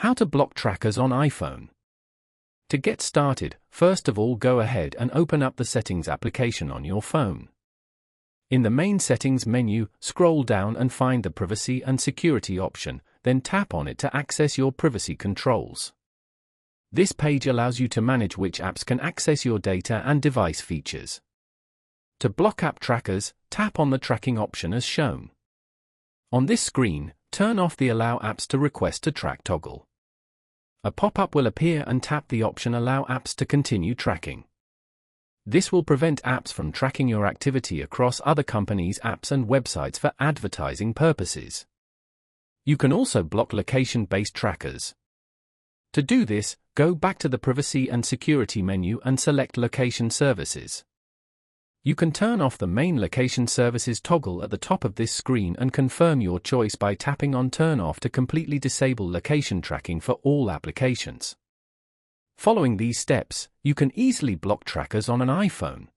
How to block trackers on iPhone. To get started, first of all go ahead and open up the Settings application on your phone. In the main Settings menu, scroll down and find the Privacy and Security option, then tap on it to access your privacy controls. This page allows you to manage which apps can access your data and device features. To block app trackers, tap on the tracking option as shown. On this screen, turn off the Allow Apps to Request to Track toggle. A pop-up will appear and tap the option Allow Apps to Continue Tracking. This will prevent apps from tracking your activity across other companies' apps and websites for advertising purposes. You can also block location-based trackers. To do this, go back to the Privacy and Security menu and select Location Services. You can turn off the main Location Services toggle at the top of this screen and confirm your choice by tapping on Turn Off to completely disable location tracking for all applications. Following these steps, you can easily block trackers on an iPhone.